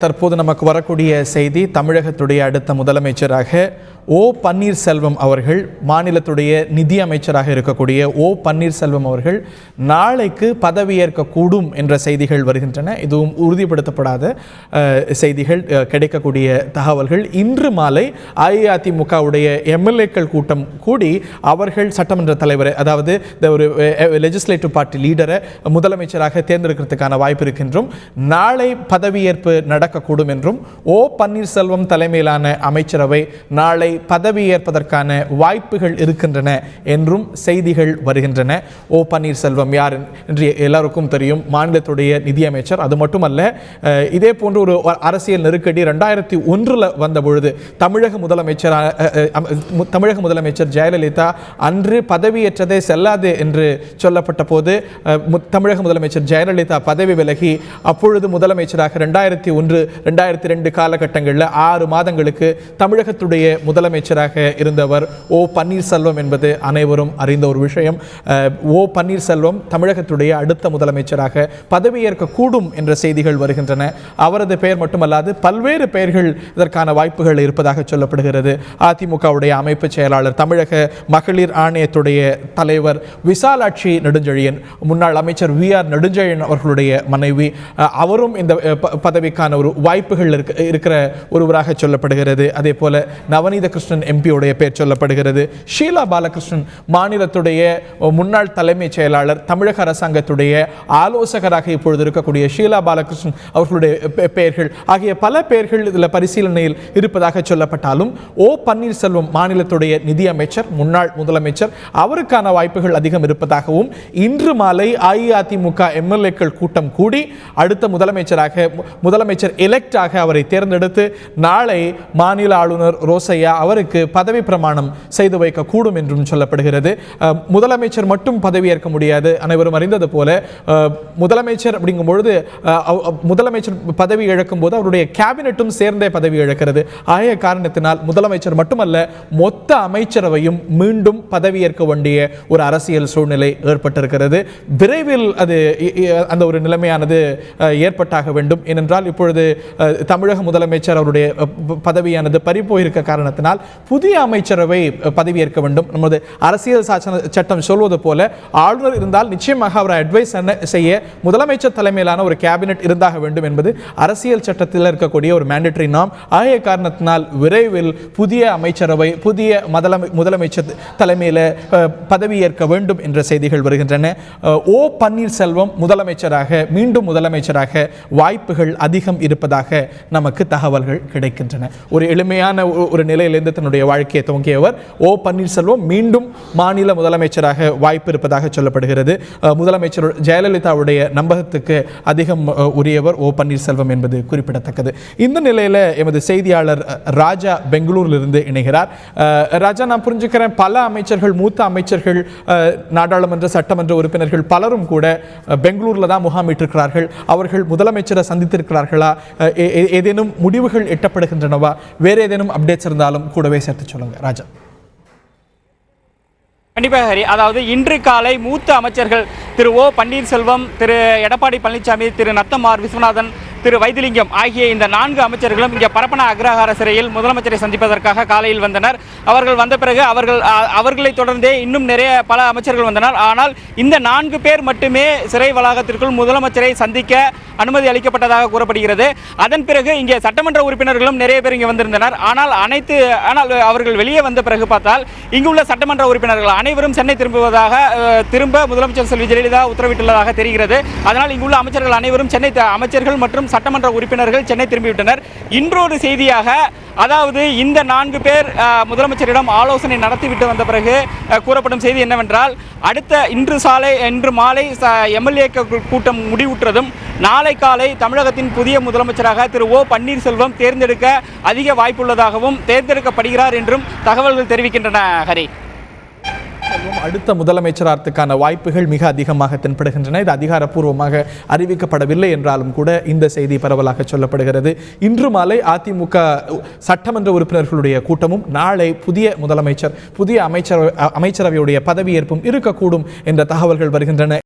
தற்போது நமக்கு வரக்கூடிய செய்தி, தமிழகத்துடைய அடுத்த முதலமைச்சராக ஓ பன்னீர்செல்வம் அவர்கள், மாநிலத்துடைய நிதி அமைச்சராக இருக்கக்கூடிய ஓ பன்னீர்செல்வம் அவர்கள் நாளைக்கு பதவியேற்கக்கூடும் என்ற செய்திகள் வருகின்றன. இதுவும் உறுதிப்படுத்தப்படாத செய்திகள், கிடைக்கக்கூடிய தகவல்கள். இன்று மாலை அஇஅதிமுகவுடைய எம்எல்ஏக்கள் கூட்டம் கூடி அவர்கள் சட்டமன்ற தலைவரை, அதாவது ஒரு லெஜிஸ்லேட்டிவ் பார்ட்டி லீடரை முதலமைச்சராக தேர்ந்தெடுக்கிறதுக்கான வாய்ப்பு இருக்கின்றோம். நாளை பதவியேற்பு நடக்கக்கூடும் என்றும், ஓ பன்னீர்செல்வம் தலைமையிலான அமைச்சரவை நாளை பதவியேற்பதற்கான வாய்ப்புகள் இருக்கின்றன என்றும் செய்திகள் வருகின்றன. ஓ பன்னீர்செல்வம் யார் என்று எல்லாருக்கும் தெரியும், மாநிலத்துடைய நிதியமைச்சர். அது மட்டுமல்ல, இதே போன்ற ஒரு அரசியல் நெருக்கடி 2001 வந்த பொழுது தமிழக முதலமைச்சர் ஜெயலலிதா அன்று பதவியேற்றதே செல்லாது என்று சொல்லப்பட்ட போது தமிழக முதலமைச்சர் ஜெயலலிதா பதவி விலகி அப்பொழுது முதலமைச்சராக 2001-2002 காலகட்டங்களில் 6 மாதங்களுக்கு தமிழகத்துடைய முதலமைச்சராக இருந்தவர் ஓ பன்னீர்செல்வம் என்பது அனைவரும் அறிந்த ஒரு விஷயம். ஓ பன்னீர்செல்வம் தமிழகத்துடைய அடுத்த முதலமைச்சராக பதவியேற்க கூடும் என்ற செய்திகள் வருகின்றன. அவரது பெயர் மட்டுமல்லாது பல்வேறு பெயர்கள் இதற்கான வாய்ப்புகள் இருப்பதாக சொல்லப்படுகிறது. அதிமுகவுடைய அமைப்பு செயலாளர், தமிழக மகளிர் ஆணையத்துடைய தலைவர் விசாலாட்சி நெடுஞ்செழியன், முன்னாள் அமைச்சர் வி.ஆர். நெடுஞ்செழியன் அவர்களுடைய மனைவி, அவரும் இந்த பதவிக்கான ஒரு வாய்ப்புகள் இருக்கிற ஒருவராக சொல்லப்படுகிறது. அதே போல நவநீத கிருஷ்ணன் எம்பியுடைய பெயர் சொல்லப்படுகிறது. ஷீலா பாலகிருஷ்ணன், மாநிலத்துடைய முன்னாள் தலைமைச் செயலாளர், தமிழக அரசாங்கத்துடைய ஆலோசகராக இப்பொழுது இருக்கக்கூடிய ஷீலா பாலகிருஷ்ணன் அவர்களுடைய பெயர்கள் ஆகிய பல பெயர்கள் இதில் பரிசீலனையில் இருப்பதாக சொல்லப்பட்டாலும், ஓ பன்னீர்செல்வம் மாநிலத்துடைய நிதி அமைச்சர், முன்னாள் முதலமைச்சர், அவருக்கான வாய்ப்புகள் அதிகம் இருப்பதாகவும், இன்று மாலை அஇஅதிமுக எம்எல்ஏக்கள் கூட்டம் கூடி அடுத்த முதலமைச்சர் எலெக்டாக அவரை தேர்ந்தெடுத்து நாளை மாநில ஆளுநர் ரோசையா அவருக்கு பதவி பிரமாணம் செய்து வைக்க கூடும் என்றும் சொல்லப்படுகிறது. முதலமைச்சர் மட்டும் பதவியேற்க முடியாது. அனைவரும் அறிந்தது போல முதலமைச்சர் அப்படிங்கும் பொழுது, முதலமைச்சர் பதவி இழக்கும் போது அவருடைய கேபினெட்டும் சேர்ந்தே பதவி இழக்கிறது. ஆகிய காரணத்தினால் முதலமைச்சர் மட்டுமல்ல, மொத்த அமைச்சரவையும் மீண்டும் பதவியேற்க வேண்டிய ஒரு அரசியல் சூழ்நிலை ஏற்பட்டிருக்கிறது. விரைவில் அந்த ஒரு நிலைமையானது ஏற்பட்டாக வேண்டும். ஏனென்றால் இப்பொழுது தமிழக முதலமைச்சர் அவருடைய பதவியானது பறிபோயிருக்க காரணத்தினால் புதிய அமைச்சரவை பதவியேற்க வேண்டும். நமது அரசியல் சட்டம் சொல்வது போல, ஆளுநர் இருந்தால் நிச்சயமாக அவரை அட்வைஸ் செய்ய முதலமைச்சர் தலைமையிலான ஒரு கேபினெட் இருந்தாக வேண்டும் என்பது அரசியல் சட்டத்தில் இருக்கக்கூடிய ஒரு மேண்டேட்டரி நாம். ஆகிய காரணத்தினால் விரைவில் புதிய அமைச்சரவை, புதிய முதலமைச்சர் தலைமையில் பதவியேற்க வேண்டும் என்ற செய்திகள் வருகின்றன. ஓ பன்னீர்செல்வம் மீண்டும் முதலமைச்சராக வாய்ப்புகள் அதிகம் இருப்பதாக நமக்கு தகவல்கள் கிடைக்கின்றன. ஒரு எளிமையான ஒரு நிலையிலிருந்து தன்னுடைய வாழ்க்கையை துவங்கியவர் ஓ பன்னீர்செல்வம் மீண்டும் மாநில முதலமைச்சராக வாய்ப்பு இருப்பதாக சொல்லப்படுகிறது. முதலமைச்சர் ஜெயலலிதாவுடைய நம்பகத்துக்கு அதிகம் உரியவர் ஓ பன்னீர்செல்வம் என்பது குறிப்பிடத்தக்கது. இந்த நிலையில் எமது செய்தியாளர் ராஜா பெங்களூரிலிருந்து இணைகிறார். ராஜா, நான் புரிஞ்சுக்கிறேன், பல அமைச்சர்கள், மூத்த அமைச்சர்கள், நாடாளுமன்ற சட்டமன்ற உறுப்பினர்கள் பலரும் கூட பெங்களூரில் தான் முகாமிட்டிருக்கிறார்கள். அவர்கள் முதலமைச்சரை சந்தித்திருக்கிறார்களா? ஏதேனும் முடிவுகள் எட்டப்படுகின்றனவா? வேறு ஏதேனும் அப்டேட்ஸ் இருந்தாலும் கூடவே சேர்த்து சொல்லுங்க ராஜா. கண்டிப்பாக ஹரி, அதாவது இன்று காலை மூத்த அமைச்சர்கள் திரு ஓ பன்னீர்செல்வம், திரு எடப்பாடி பழனிசாமி, திரு நத்தம் விஸ்வநாதன், திரு வைத்திலிங்கம் ஆகிய இந்த 4 அமைச்சர்களும் இங்கே பரப்பன அக்ரஹார சிறையில் முதலமைச்சரை சந்திப்பதற்காக காலையில் வந்தனர். அவர்கள் வந்த பிறகு அவர்களை தொடர்ந்தே இன்னும் பல அமைச்சர்கள் வந்தனர். ஆனால் இந்த 4 பேர் மட்டுமே சிறை வளாகத்திற்குள் முதலமைச்சரை சந்திக்க அனுமதி அளிக்கப்பட்டதாக கூறப்படுகிறது. அதன் பிறகு இங்கே சட்டமன்ற உறுப்பினர்களும் நிறைய பேர் இங்கே வந்திருந்தனர். ஆனால் அவர்கள் வெளியே வந்த பிறகு பார்த்தால் இங்குள்ள சட்டமன்ற உறுப்பினர்கள் அனைவரும் சென்னை திரும்ப முதலமைச்சர் செல்வி ஜெயலலிதா உத்தரவிட்டுள்ளதாக தெரிகிறது. அதனால் இங்குள்ள அமைச்சர்கள் அனைவரும் அமைச்சர்கள் மற்றும் சட்டமன்ற உறுப்பினர்கள் சென்னை திரும்பிவிட்டனர். இன்றொரு செய்தியாக, அதாவது இந்த 4 பேர் முதலமைச்சரிடம் ஆலோசனை நடத்திவிட்டு வந்த பிறகு கூறப்படும் செய்தி என்னவென்றால், இன்று மாலை எம்எல்ஏ கூட்டம் முடிவுற்றதும் நாளை காலை தமிழகத்தின் புதிய முதலமைச்சராக திரு ஓ பன்னீர்செல்வம் தேர்ந்தெடுக்க அதிக வாய்ப்புள்ளதாகவும் தேர்ந்தெடுக்கப்படுகிறார் என்றும் தகவல்கள் தெரிவிக்கின்றன. ஹரி, அடுத்த முதலமைச்சராக வாய்ப்புகள் மிக அதிகமாக தென்படுகின்றன. இது அதிகாரப்பூர்வமாக அறிவிக்கப்படவில்லை என்றாலும் கூட இந்த செய்தி பரவலாக சொல்லப்படுகிறது. இன்று மாலை அதிமுக சட்டமன்ற உறுப்பினர்களுடைய கூட்டமும், நாளை புதிய முதலமைச்சர், புதிய அமைச்சரவையுடைய பதவியேற்பும் இருக்கக்கூடும் என்ற தகவல்கள் வருகின்றன.